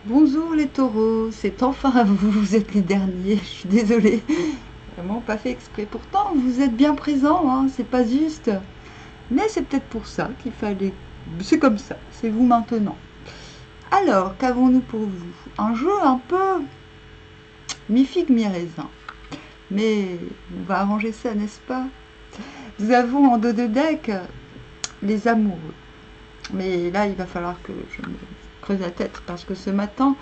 Bonjour les taureaux, c'est enfin à vous, vous êtes les derniers, je suis désolée. Vraiment pas fait exprès. Pourtant, vous êtes bien présents, hein, c'est pas juste. Mais c'est peut-être pour ça qu'il fallait... C'est comme ça, c'est vous maintenant. Alors, qu'avons-nous pour vous? Un jeu un peu mi-figue, mi-raisin. Mais on va arranger ça, n'est-ce pas? Nous avons en dos de deck les amoureux. Mais là, il va falloir que je me creuse la tête parce que ce matin,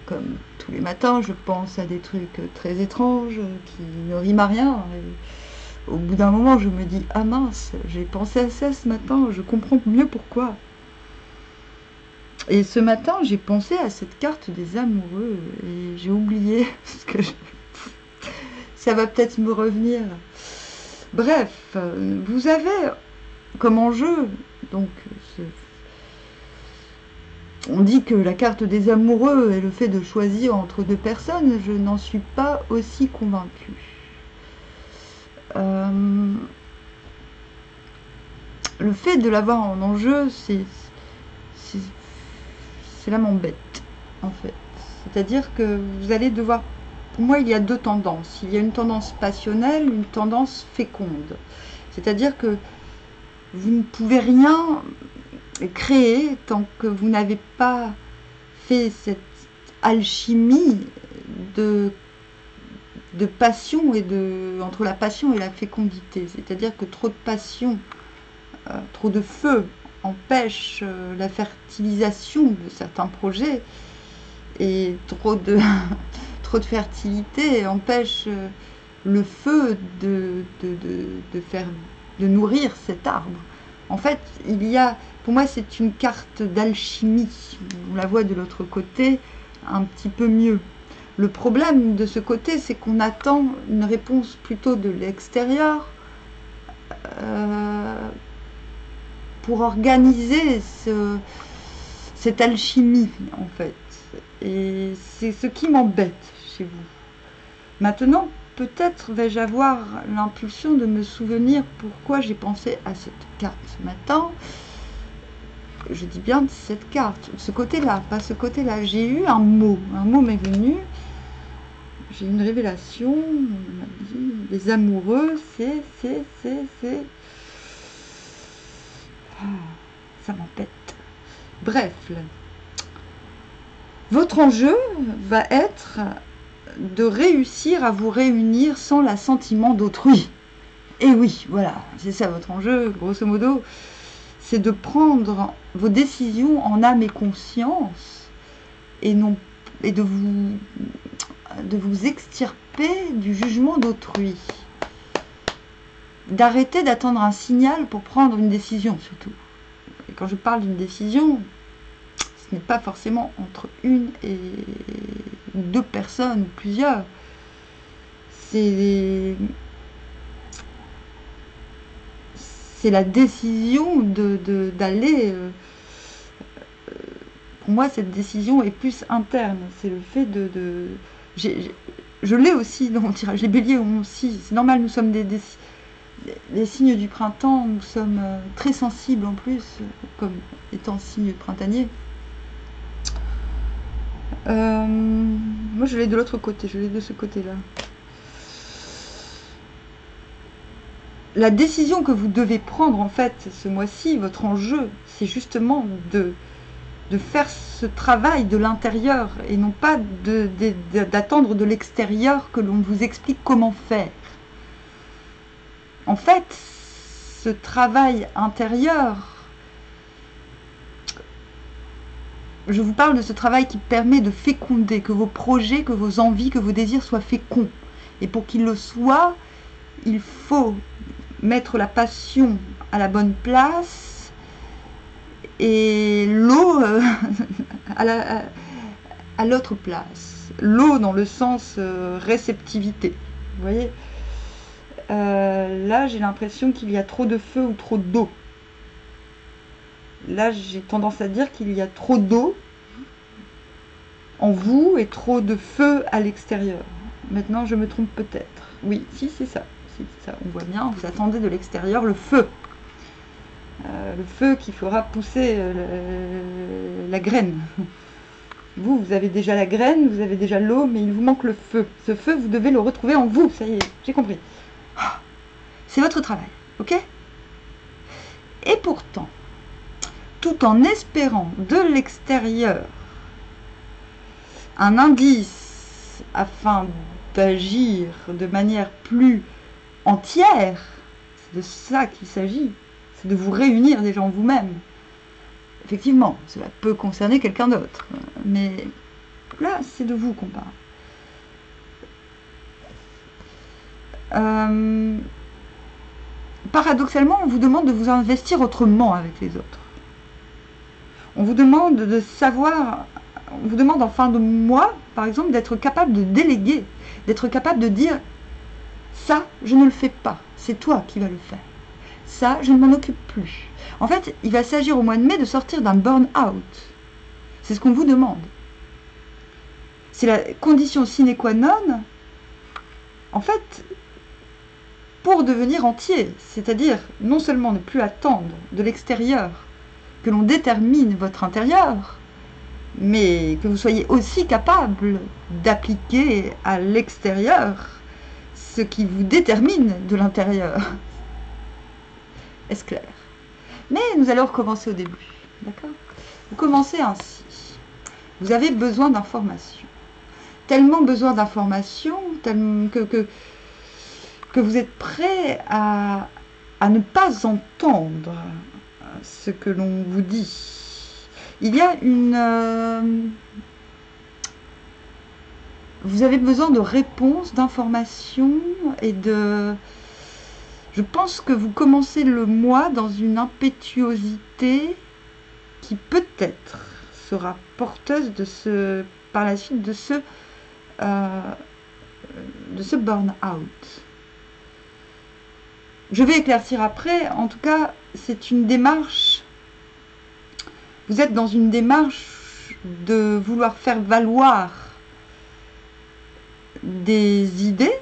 comme tous les matins, je pense à des trucs très étranges qui ne riment à rien. Et au bout d'un moment, je me dis, ah mince, j'ai pensé à ça ce matin, je comprends mieux pourquoi. Et ce matin, j'ai pensé à cette carte des amoureux et j'ai oublié parce que ça va peut-être me revenir. Bref, vous avez comme enjeu, donc on dit que la carte des amoureux est le fait de choisir entre deux personnes, je n'en suis pas aussi convaincue. Le fait de l'avoir en enjeu, cela m'embête, en fait. C'est-à-dire que vous allez devoir... Pour moi, il y a deux tendances. Il y a une tendance passionnelle, une tendance féconde. C'est-à-dire que vous ne pouvez rien créer tant que vous n'avez pas fait cette alchimie de passion et entre la passion et la fécondité. C'est-à-dire que trop de passion, trop de feu empêche la fertilisation de certains projets et trop de fertilité empêche le feu de nourrir cet arbre. En fait, pour moi, c'est une carte d'alchimie. On la voit de l'autre côté un petit peu mieux. Le problème de ce côté, c'est qu'on attend une réponse plutôt de l'extérieur pour organiser cette alchimie, en fait. Et c'est ce qui m'embête chez vous. Maintenant, peut-être vais-je avoir l'impulsion de me souvenir pourquoi j'ai pensé à cette carte ce matin. Je dis bien cette carte, ce côté-là, pas ce côté-là. J'ai eu un mot m'est venu. J'ai une révélation, on m'a dit, les amoureux, ça m'embête. Bref, votre enjeu va être de réussir à vous réunir sans l'assentiment d'autrui. Et oui, voilà, c'est ça votre enjeu, grosso modo, c'est de prendre vos décisions en âme et conscience et de vous extirper du jugement d'autrui. D'arrêter d'attendre un signal pour prendre une décision, surtout. Et quand je parle d'une décision, ce n'est pas forcément entre une et deux personnes ou plusieurs. C'est la décision d'aller... pour moi, cette décision est plus interne. C'est le fait je l'ai aussi dans mon tirage. Les béliers ont aussi... C'est normal, nous sommes les signes du printemps. Nous sommes très sensibles en plus, comme étant signes printaniers. Moi, je l'ai de l'autre côté. Je l'ai de ce côté-là. La décision que vous devez prendre, en fait, ce mois-ci, votre enjeu, c'est justement de faire ce travail de l'intérieur et non pas d'attendre de l'extérieur que l'on vous explique comment faire. En fait, ce travail intérieur, je vous parle de ce travail qui permet de féconder, que vos projets, que vos envies, que vos désirs soient féconds. Et pour qu'ils le soient, il faut mettre la passion à la bonne place et l'eau à l'autre place. L'eau dans le sens réceptivité. Vous voyez, là, j'ai l'impression qu'il y a trop de feu ou trop d'eau. Là, j'ai tendance à dire qu'il y a trop d'eau en vous et trop de feu à l'extérieur. Maintenant, je me trompe peut-être. Oui, si, c'est ça. On voit bien, vous attendez de l'extérieur le feu. Le feu qui fera pousser la graine. Vous avez déjà la graine, vous avez déjà l'eau, mais il vous manque le feu. Ce feu, vous devez le retrouver en vous. Ça y est, j'ai compris. C'est votre travail, ok? Et pourtant, tout en espérant de l'extérieur un indice afin d'agir de manière plus entière, c'est de ça qu'il s'agit, c'est de vous réunir déjà en vous-même. Effectivement, cela peut concerner quelqu'un d'autre, mais là, c'est de vous qu'on parle. Paradoxalement, on vous demande de vous investir autrement avec les autres. On vous demande de savoir, on vous demande en fin de mois, par exemple, d'être capable de déléguer, d'être capable de dire « ça, je ne le fais pas, c'est toi qui vas le faire. Ça, je ne m'en occupe plus. » En fait, il va s'agir au mois de mai de sortir d'un burn-out. C'est ce qu'on vous demande. C'est la condition sine qua non, en fait, pour devenir entier, c'est-à-dire non seulement ne plus attendre de l'extérieur que l'on détermine votre intérieur, mais que vous soyez aussi capable d'appliquer à l'extérieur ce qui vous détermine de l'intérieur. Est-ce clair? Mais nous allons recommencer au début, d'accord? Vous commencez ainsi. Vous avez besoin d'informations. Tellement besoin d'informations que vous êtes prêt à ne pas entendre ce que l'on vous dit. Il y a une... vous avez besoin de réponses, d'informations et de... Je pense que vous commencez le mois dans une impétuosité qui peut-être sera porteuse de par la suite de ce burn-out. Je vais éclaircir après. En tout cas, c'est une démarche. Vous êtes dans une démarche de vouloir faire valoir des idées,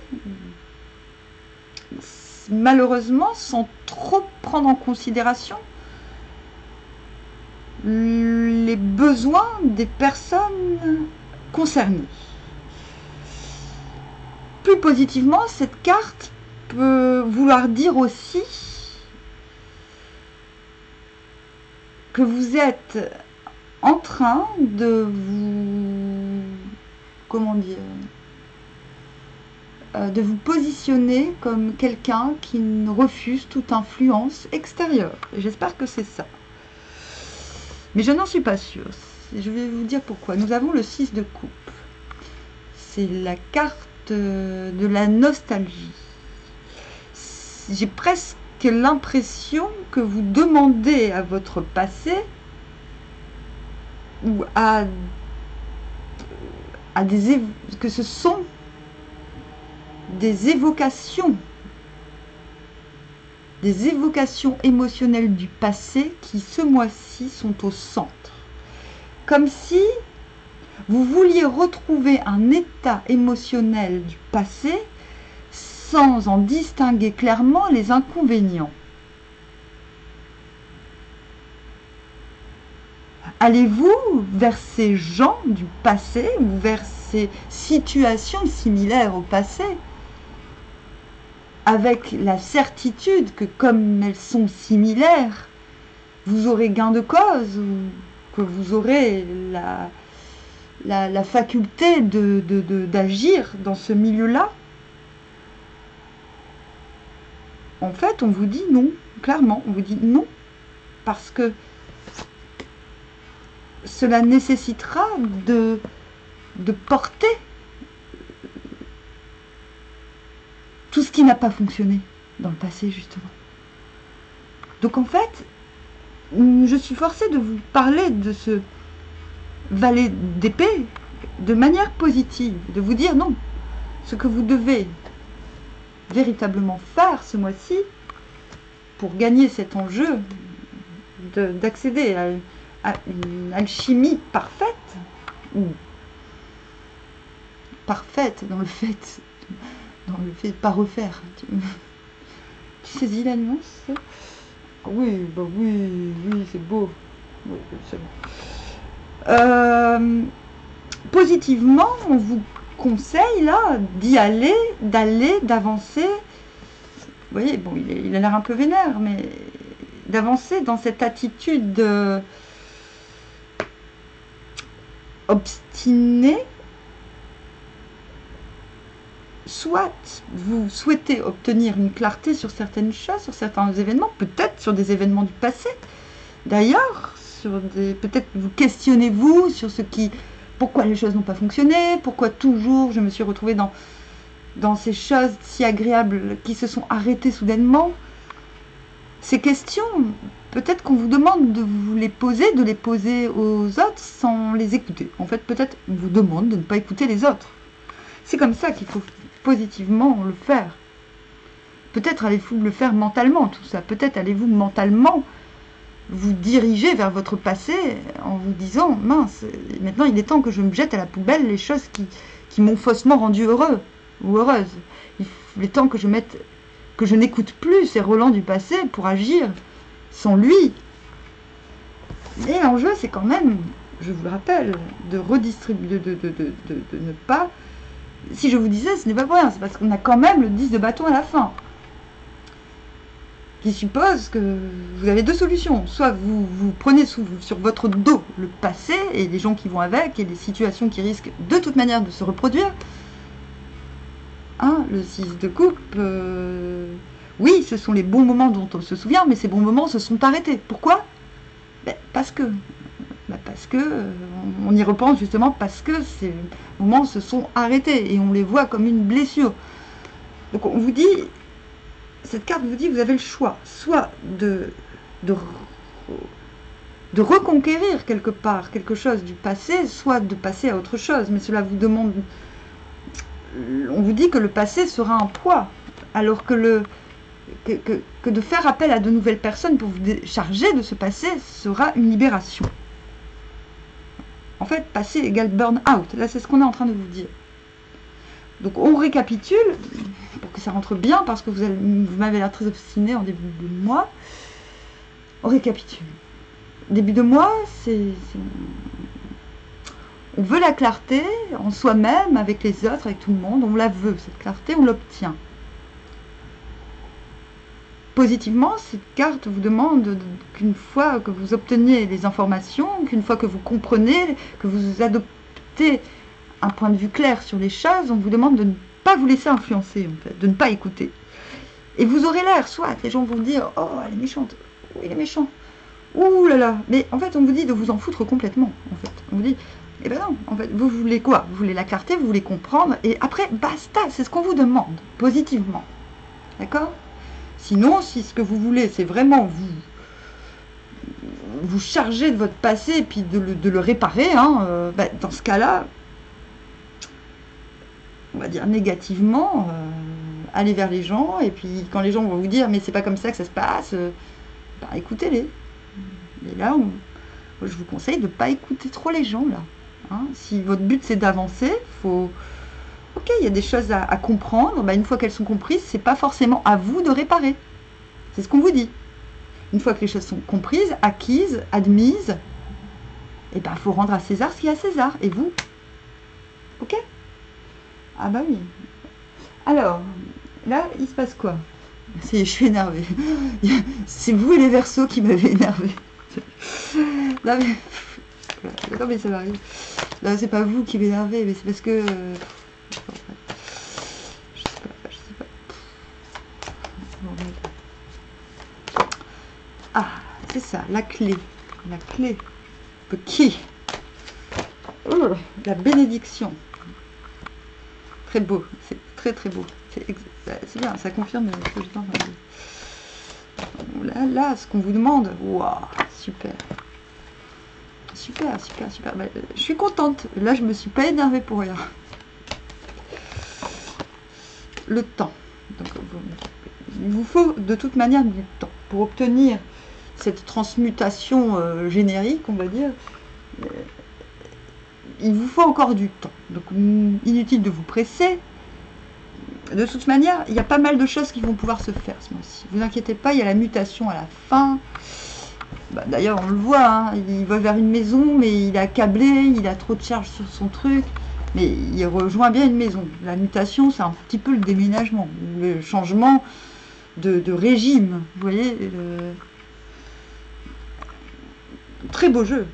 malheureusement, sans trop prendre en considération les besoins des personnes concernées. Plus positivement, cette carte peut vouloir dire aussi que vous êtes en train de vous, comment dire, de vous positionner comme quelqu'un qui refuse toute influence extérieure. Et j'espère que c'est ça. Mais je n'en suis pas sûre. Je vais vous dire pourquoi. Nous avons le 6 de coupe. C'est la carte de la nostalgie. J'ai presque l'impression que vous demandez à votre passé ou que ce sont des évocations émotionnelles du passé qui ce mois-ci sont au centre. Comme si vous vouliez retrouver un état émotionnel du passé sans en distinguer clairement les inconvénients. Allez-vous vers ces gens du passé ou vers ces situations similaires au passé avec la certitude que comme elles sont similaires, vous aurez gain de cause ou que vous aurez la faculté d'agir dans ce milieu-là? En fait, on vous dit non, clairement, on vous dit non, parce que cela nécessitera de porter tout ce qui n'a pas fonctionné dans le passé, justement. Donc en fait, je suis forcée de vous parler de ce valet d'épée de manière positive, de vous dire non, ce que vous devez véritablement faire ce mois-ci pour gagner cet enjeu d'accéder à une alchimie parfaite, ou parfaite dans le fait de pas refaire. Tu saisis la nuance? Oui, bah oui, c'est beau. Oui, c'est bon. positivement, on vous conseille là d'y aller, d'avancer. Vous voyez, bon, il a l'air un peu vénère, mais d'avancer dans cette attitude obstinée. Soit vous souhaitez obtenir une clarté sur certaines choses, sur certains événements, peut-être sur des événements du passé. D'ailleurs, peut-être vous questionnez-vous sur pourquoi les choses n'ont pas fonctionné, pourquoi toujours je me suis retrouvée dans ces choses si agréables qui se sont arrêtées soudainement. Ces questions, peut-être qu'on vous demande de vous les poser, de les poser aux autres sans les écouter. En fait, peut-être on vous demande de ne pas écouter les autres. C'est comme ça qu'il faut positivement le faire. Peut-être allez-vous le faire mentalement, tout ça. Peut-être allez-vous mentalement vous diriger vers votre passé en vous disant « Mince, maintenant il est temps que je me jette à la poubelle les choses qui m'ont faussement rendu heureux ou heureuse. Il est temps que je n'écoute plus ces Roland du passé pour agir sans lui. » Et l'enjeu, c'est quand même, je vous le rappelle, de redistribuer, de ne pas... Si je vous disais, ce n'est pas pour rien, c'est parce qu'on a quand même le 10 de bâton à la fin. Qui suppose que vous avez deux solutions. Soit vous prenez sur votre dos le passé et les gens qui vont avec et les situations qui risquent de toute manière de se reproduire. Hein, le 6 de coupe, oui, ce sont les bons moments dont on se souvient, mais ces bons moments se sont arrêtés. Pourquoi? Parce que on y repense justement parce que ces moments se sont arrêtés et on les voit comme une blessure. Donc on vous dit, cette carte vous dit, vous avez le choix, soit de reconquérir quelque part quelque chose du passé, soit de passer à autre chose. Mais cela vous demande, on vous dit que le passé sera un poids, alors que de faire appel à de nouvelles personnes pour vous décharger de ce passé sera une libération. En fait, passé égale burn-out. Là, c'est ce qu'on est en train de vous dire. Donc, on récapitule, pour que ça rentre bien, parce que vous m'avez l'air très obstiné en début de mois. On récapitule. Début de mois, on veut la clarté en soi-même, avec les autres, avec tout le monde. On la veut, cette clarté, on l'obtient. Positivement, cette carte vous demande qu'une fois que vous obtenez les informations, qu'une fois que vous comprenez, que vous adoptez un point de vue clair sur les choses, on vous demande de ne pas vous laisser influencer, en fait, de ne pas écouter. Et vous aurez l'air, soit les gens vont dire « Oh, elle est méchante, oh, il est méchant, ouh là là », mais en fait, on vous dit de vous en foutre complètement, en fait. On vous dit « Eh ben non, en fait, vous voulez quoi? Vous voulez la clarté, vous voulez comprendre, et après, basta, c'est ce qu'on vous demande, positivement. D'accord ? Sinon, si ce que vous voulez, c'est vraiment vous charger de votre passé et puis de le réparer, hein, dans ce cas-là, on va dire négativement, allez vers les gens, et puis quand les gens vont vous dire « mais c'est pas comme ça que ça se passe », écoutez-les. Et là, je vous conseille de ne pas écouter trop les gens, là. Hein. Si votre but, c'est d'avancer, ok, il y a des choses à comprendre. Une fois qu'elles sont comprises, c'est pas forcément à vous de réparer. C'est ce qu'on vous dit. Une fois que les choses sont comprises, acquises, admises, il faut rendre à César ce qui est à César. Et vous? Ok? Ah bah oui. Alors, là, il se passe quoi? Je suis énervée. C'est vous et les Verseaux qui m'avez énervé. Non mais ça m'arrive. Là, c'est pas vous qui m'énervez, mais c'est parce que... Je sais pas. Ah, c'est ça, la clé. La clé. Qui? Oh, la bénédiction. Très beau, c'est très très beau. C'est bien, ça confirme ce que j'étais en train de dire. Là, ce qu'on vous demande, waouh, super. Super. Je suis contente. Là, je me suis pas énervée pour rien. Le temps. Donc, il vous faut de toute manière du temps pour obtenir cette transmutation générique, on va dire. Il vous faut encore du temps. Donc, inutile de vous presser. De toute manière, il y a pas mal de choses qui vont pouvoir se faire ce mois-ci. Ne vous inquiétez pas, il y a la mutation à la fin. Bah, d'ailleurs, on le voit, hein, il va vers une maison, mais il est accablé, il a trop de charges sur son truc. Mais il rejoint bien une maison. La mutation, c'est un petit peu le déménagement, le changement de régime. Vous voyez, très beau jeu.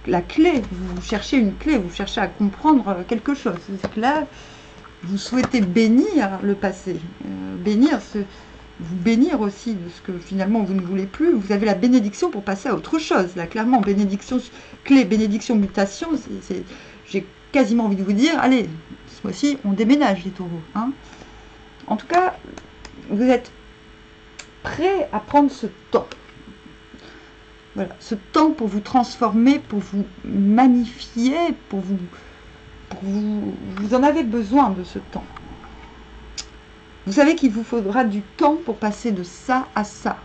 La clé, vous cherchez une clé, vous cherchez à comprendre quelque chose. C'est que là, vous souhaitez bénir le passé, vous bénir aussi de ce que finalement vous ne voulez plus. Vous avez la bénédiction pour passer à autre chose. Là, clairement, bénédiction clé, bénédiction mutation, j'ai quasiment envie de vous dire, allez, ce mois-ci, on déménage les taureaux. Hein. En tout cas, vous êtes prêts à prendre ce temps. Voilà, ce temps pour vous transformer, pour vous magnifier, vous en avez besoin de ce temps. Vous savez qu'il vous faudra du temps pour passer de ça à ça.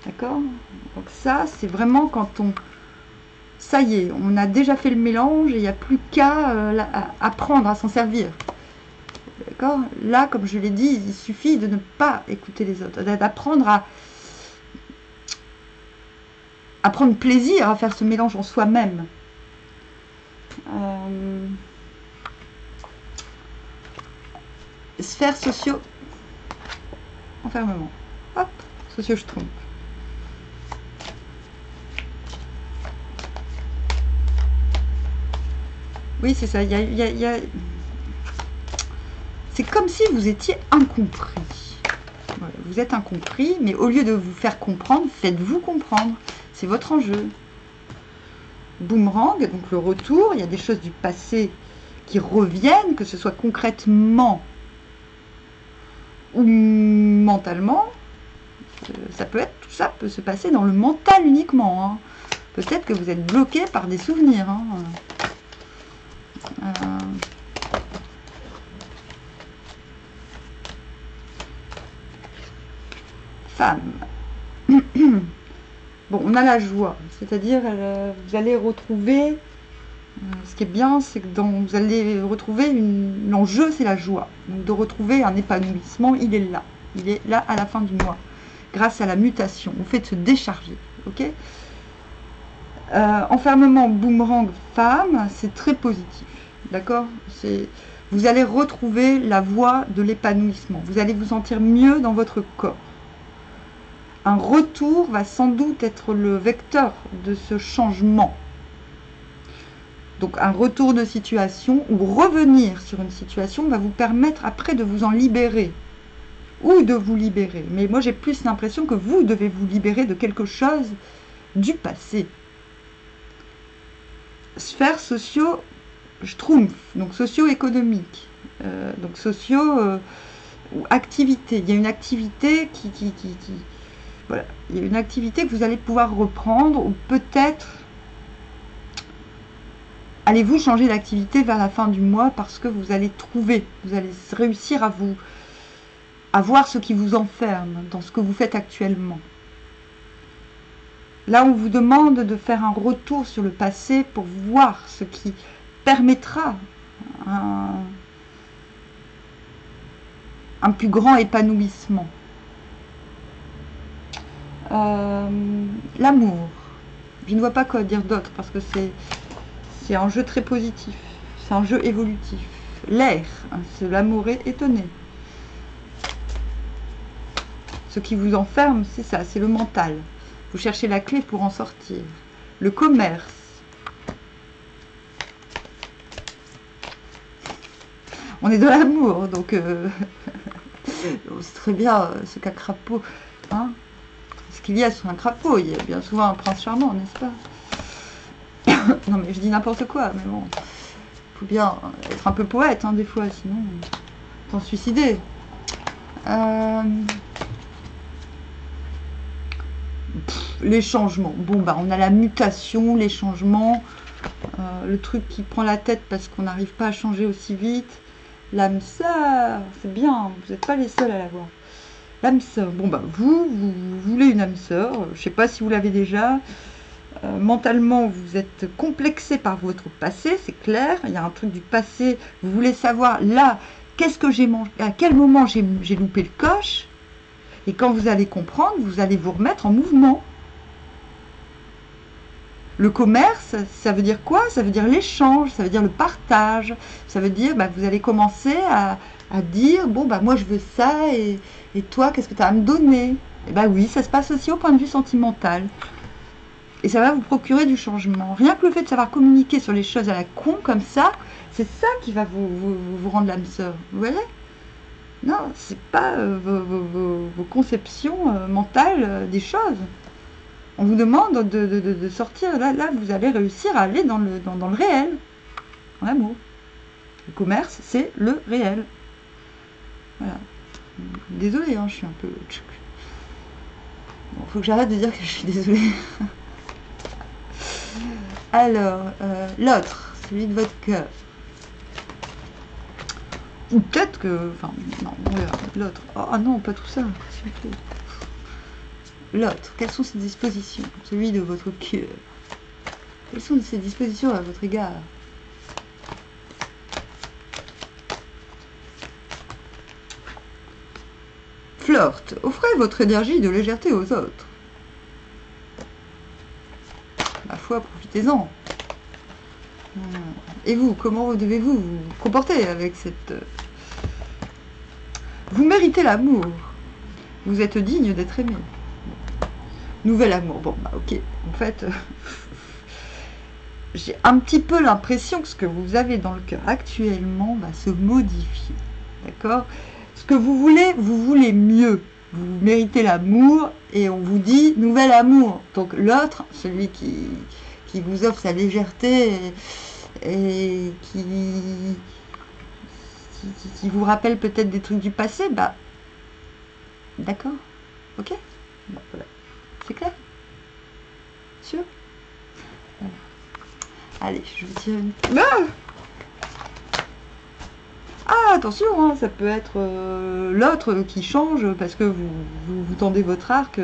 D'accord? Donc ça, c'est vraiment quand ça y est, on a déjà fait le mélange et il n'y a plus qu'à apprendre à s'en servir. D'accord? Là, comme je l'ai dit, il suffit de ne pas écouter les autres, d'apprendre à prendre plaisir à faire ce mélange en soi-même. Sphère socio enfermement. Hop, socio je trompe. Oui, c'est ça. C'est comme si vous étiez incompris. Voilà, vous êtes incompris, mais au lieu de vous faire comprendre, faites-vous comprendre. C'est votre enjeu. Boomerang, donc le retour, il y a des choses du passé qui reviennent, que ce soit concrètement ou mentalement. Ça peut être, tout ça peut se passer dans le mental uniquement. Hein. Peut-être que vous êtes bloqué par des souvenirs. Hein. Femme. Bon, on a la joie, c'est-à-dire vous allez retrouver, ce qui est bien, c'est que vous allez retrouver l'enjeu, c'est la joie. Donc de retrouver un épanouissement, il est là à la fin du mois, grâce à la mutation, on fait de se décharger, ok. Enfermement, boomerang, femme, c'est très positif, d'accord. Vous allez retrouver la voie de l'épanouissement, vous allez vous sentir mieux dans votre corps. Un retour va sans doute être le vecteur de ce changement. Donc un retour de situation ou revenir sur une situation va vous permettre après de vous en libérer ou de vous libérer. Mais moi j'ai plus l'impression que vous devez vous libérer de quelque chose du passé. Sphère socio, schtroumpf, donc socio-économique, donc socio ou activité. Il y a une activité voilà, il y a une activité que vous allez pouvoir reprendre ou peut-être allez-vous changer d'activité vers la fin du mois parce que vous allez réussir à voir ce qui vous enferme dans ce que vous faites actuellement. Là, on vous demande de faire un retour sur le passé pour voir ce qui permettra un plus grand épanouissement. L'amour, je ne vois pas quoi dire d'autre parce que c'est un jeu très positif, c'est un jeu évolutif. L'air, hein, c'est l'amour étonné. Ce qui vous enferme, c'est ça, c'est le mental. Vous cherchez la clé pour en sortir. Le commerce. On est dans l'amour, donc c'est très bien ce qu'a crapaud, hein. Ce qu'il y a sur un crapaud, il y a bien souvent un prince charmant, n'est-ce pas? Non mais je dis n'importe quoi, mais bon, il faut bien être un peu poète, hein, des fois, sinon t'en suicider. Les changements, bon bah on a la mutation, les changements, le truc qui prend la tête parce qu'on n'arrive pas à changer aussi vite. L'âme sœur, c'est bien, vous n'êtes pas les seuls à l'avoir. L'âme sœur, bon bah vous voulez une âme sœur, je sais pas si vous l'avez déjà. Mentalement vous êtes complexé par votre passé, c'est clair, il y a un truc du passé, vous voulez savoir là, qu'est-ce que j'ai mangé, à quel moment j'ai loupé le coche, et quand vous allez comprendre, vous allez vous remettre en mouvement. Le commerce, ça veut dire quoi? Ça veut dire l'échange, ça veut dire le partage. Ça veut dire, bah, vous allez commencer à dire, bon, bah, moi je veux ça, et toi, qu'est-ce que tu as à me donner? Et bah oui, ça se passe aussi au point de vue sentimental. Et ça va vous procurer du changement. Rien que le fait de savoir communiquer sur les choses à la con, comme ça, c'est ça qui va vous rendre l'âme sœur. Vous voyez? Non, c'est pas vos conceptions mentales des choses. On vous demande de sortir, là vous allez réussir à aller dans le réel, dans l'amour. Le commerce, c'est le réel. Voilà. Désolée, hein, je suis un peu... Bon, faut que j'arrête de dire que je suis désolée. Alors, l'autre, celui de votre cœur. Ou peut-être que... Enfin, non, l'autre. Oh non, pas tout ça, s'il vous plaît. L'autre, quelles sont ses dispositions? Celui de votre cœur. Quelles sont ses dispositions à votre égard? Flirt, offrez votre énergie de légèreté aux autres. Ma foi, profitez-en. Et vous, comment devez-vous vous comporter avec cette... Vous méritez l'amour. Vous êtes digne d'être aimé. Nouvel amour. Bon, bah ok. En fait, j'ai un petit peu l'impression que ce que vous avez dans le cœur actuellement va se modifier. D'accord? Ce que vous voulez mieux. Vous méritez l'amour et on vous dit nouvel amour. Donc l'autre, celui qui vous offre sa légèreté et qui vous rappelle peut-être des trucs du passé, bah d'accord, ok, bon, voilà. C'est clair? Sûr? Voilà. Allez, je vais tirer une... Ah, attention, hein, ça peut être l'autre qui change parce que vous tendez votre arc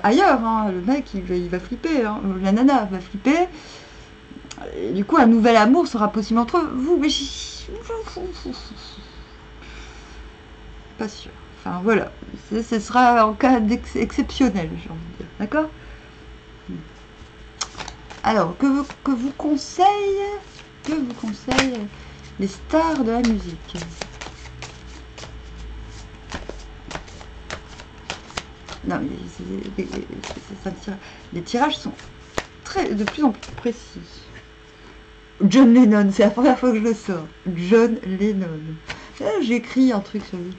ailleurs. Hein. Le mec, il va flipper. Hein. La nana va flipper. Et du coup, un nouvel amour sera possible entre vous. Mais pas sûr. Enfin, voilà. Ce sera en cas exceptionnel, j'ai envie de dire. D'accord? Alors, que vous conseille les stars de la musique? Non, mais les tirages sont de plus en plus précis. John Lennon, c'est la première fois que je le sors. John Lennon. J'ai écrit un truc sur lui.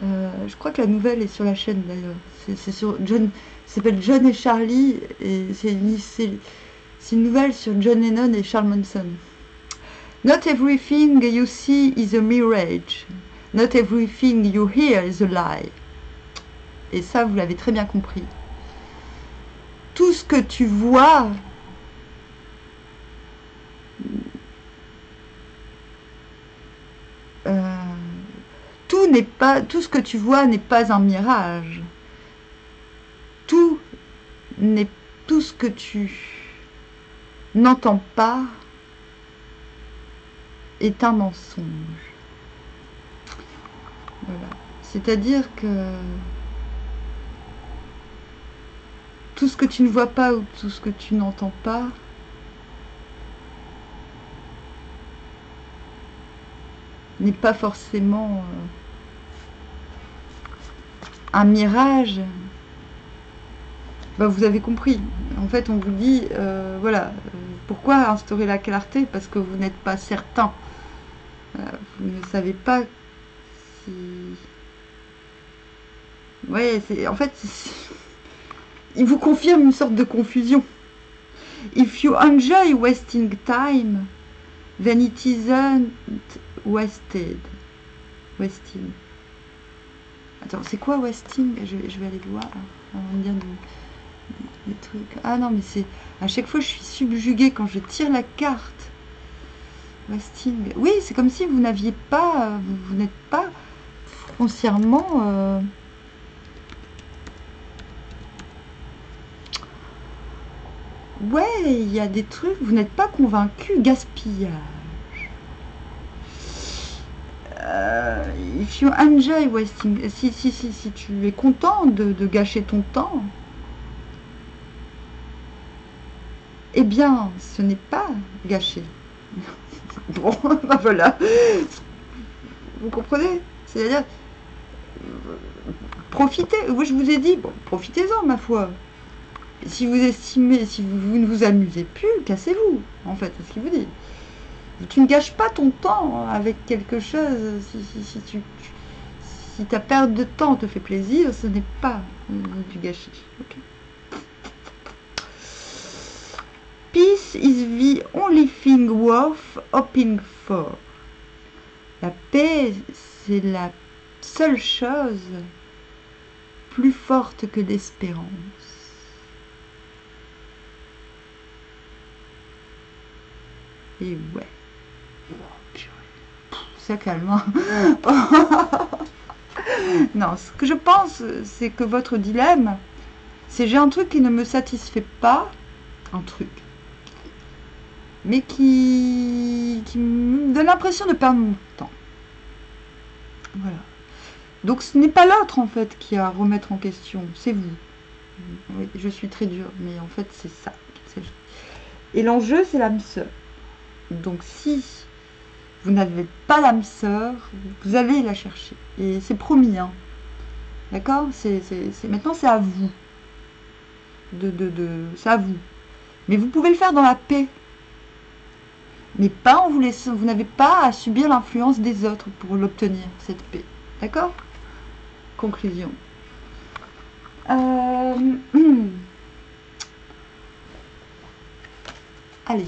Je crois que la nouvelle est sur la chaîne d'ailleurs. C'est sur John. Ça s'appelle John et Charlie. Et c'est une nouvelle sur John Lennon et Charles Manson. Not everything you see is a mirage. Not everything you hear is a lie. Et ça, vous l'avez très bien compris. Tout ce que tu vois tout ce que tu vois n'est pas un mirage. Tout ce que tu n'entends pas est un mensonge. Voilà. C'est-à-dire que tout ce que tu ne vois pas ou tout ce que tu n'entends pas n'est pas forcément un mirage. Ben, vous avez compris. En fait, on vous dit, voilà, pourquoi instaurer la clarté? Parce que vous n'êtes pas certain. Vous ne savez pas si... Ouais, en fait, il vous confirme une sorte de confusion. If you enjoy wasting time, then it isn't wasted. Wasting. Attends, c'est quoi wasting? Je vais aller voir avant de dire des trucs. Ah non, mais c'est... À chaque fois, je suis subjuguée quand je tire la carte. Wasting. Oui, c'est comme si vous n'aviez pas... Vous n'êtes pas foncièrement... Ouais, il y a des trucs, vous n'êtes pas convaincu. Gaspillage. If you enjoy wasting, si tu es content de gâcher ton temps, eh bien, ce n'est pas gâché. Bon, ben voilà. Vous comprenez? C'est-à-dire, profitez. Moi, je vous ai dit, bon, profitez-en, ma foi. Si vous estimez, si vous ne vous amusez plus, cassez-vous, en fait, c'est ce qu'il vous dit. Tu ne gâches pas ton temps avec quelque chose. Si ta perte de temps te fait plaisir, ce n'est pas du gâchis. Okay. Peace is the only thing worth hoping for. La paix, c'est la seule chose plus forte que l'espérance. Et ouais. Ça calme. Non, ce que je pense, c'est que votre dilemme, c'est j'ai un truc qui ne me satisfait pas, un truc, mais qui me donne l'impression de perdre mon temps. Voilà. Donc ce n'est pas l'autre en fait qui a à remettre en question, c'est vous. Oui, je suis très dure, mais en fait c'est ça. Et l'enjeu, c'est l'âme sœur. Donc si vous n'avez pas l'âme sœur, vous allez la chercher. Et c'est promis, hein. D'accord? Maintenant, c'est à vous. C'est à vous. Mais vous pouvez le faire dans la paix. Mais pas en vous laissant. Vous n'avez pas à subir l'influence des autres pour l'obtenir, cette paix. D'accord? Conclusion. Allez.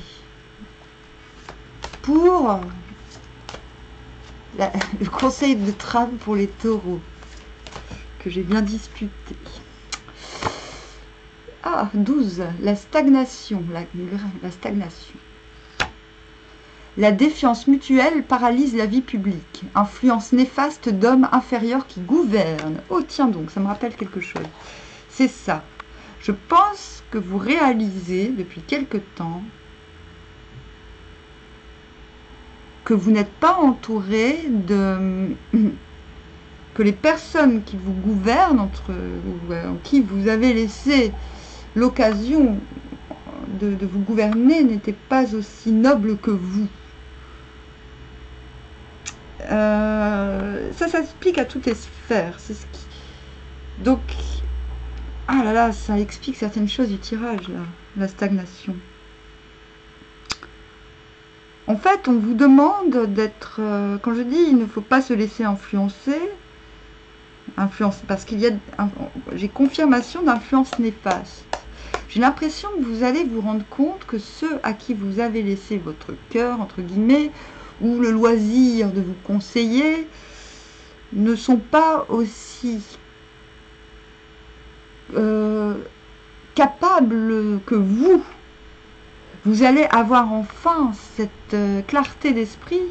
Pour le conseil de trame pour les taureaux, que j'ai bien disputé. Ah, 12. La stagnation. La stagnation. La défiance mutuelle paralyse la vie publique. Influence néfaste d'hommes inférieurs qui gouvernent. Oh tiens donc, ça me rappelle quelque chose. C'est ça. Je pense que vous réalisez depuis quelque temps que vous n'êtes pas entouré de... que les personnes qui vous gouvernent, en qui vous avez laissé l'occasion de vous gouverner, n'étaient pas aussi nobles que vous. Ça s'explique à toutes les sphères. C'est ce qui... Donc, ah là là, ça explique certaines choses du tirage, là, la stagnation. En fait, on vous demande d'être... quand je dis il ne faut pas se laisser influencer, parce qu'il y a... j'ai confirmation d'influence néfaste. J'ai l'impression que vous allez vous rendre compte que ceux à qui vous avez laissé votre cœur, entre guillemets, ou le loisir de vous conseiller, ne sont pas aussi capables que vous. Vous allez avoir enfin cette clarté d'esprit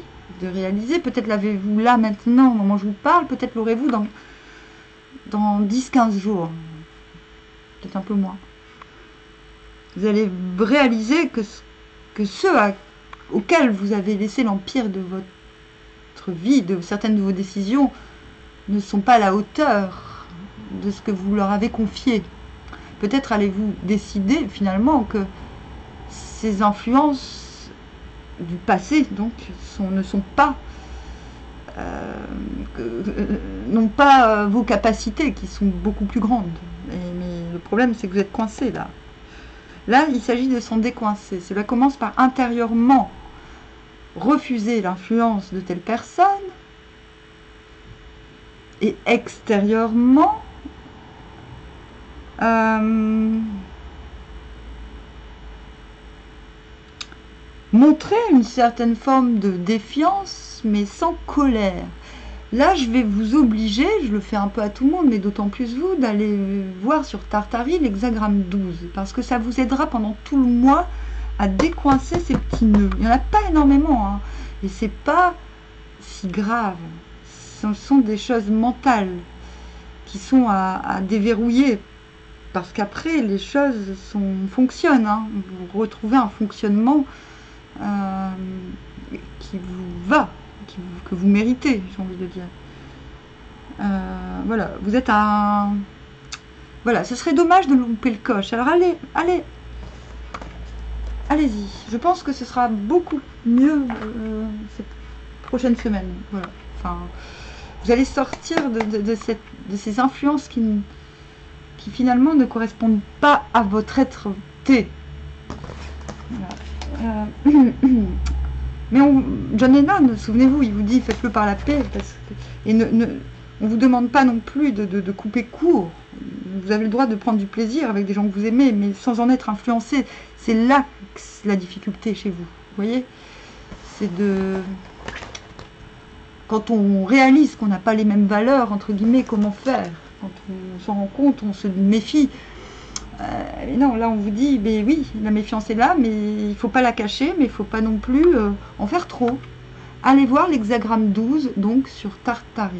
de réaliser, peut-être l'avez-vous là maintenant, au moment où je vous parle, peut-être l'aurez-vous dans 10-15 jours, peut-être un peu moins. Vous allez réaliser que ceux auxquels vous avez laissé l'empire de votre vie, de certaines de vos décisions, ne sont pas à la hauteur de ce que vous leur avez confié. Peut-être allez-vous décider finalement que ces influences du passé donc n'ont pas vos capacités qui sont beaucoup plus grandes. Mais le problème, c'est que vous êtes coincé là. Là, il s'agit de s'en décoincer. Cela commence par intérieurement refuser l'influence de telle personne et extérieurement montrer une certaine forme de défiance, mais sans colère. Là, je vais vous obliger, je le fais un peu à tout le monde, mais d'autant plus vous, d'aller voir sur Tartari l'hexagramme 12, parce que ça vous aidera pendant tout le mois à décoincer ces petits nœuds. Il n'y en a pas énormément, hein, et c'est pas si grave. Ce sont des choses mentales qui sont à déverrouiller, parce qu'après, les choses fonctionnent. Hein. Vous retrouvez un fonctionnement qui vous va, que vous méritez, j'ai envie de dire. Voilà, vous êtes un... Voilà, ce serait dommage de louper le coche. Alors allez, allez-y. Je pense que ce sera beaucoup mieux cette prochaine semaine. Voilà. Enfin, vous allez sortir de ces influences qui finalement ne correspondent pas à votre être-té. Voilà. Mais John Lennon, souvenez-vous, il vous dit faites-le par la paix. Et on ne vous demande pas non plus de couper court. Vous avez le droit de prendre du plaisir avec des gens que vous aimez, mais sans en être influencé. C'est là la difficulté chez vous. Vous voyez, c'est de... Quand on réalise qu'on n'a pas les mêmes valeurs, entre guillemets, comment faire? Quand on s'en rend compte, on se méfie. Mais non, là on vous dit, ben oui, la méfiance est là, mais il ne faut pas la cacher, mais il ne faut pas non plus en faire trop. Allez voir l'hexagramme 12, donc sur Tartarie,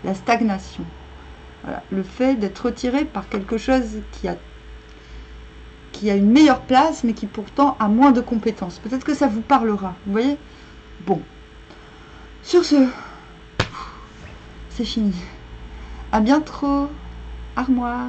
la stagnation. Voilà, le fait d'être retiré par quelque chose qui a une meilleure place, mais qui pourtant a moins de compétences. Peut-être que ça vous parlera, vous voyez? Bon, sur ce, c'est fini. À bientôt, armoire.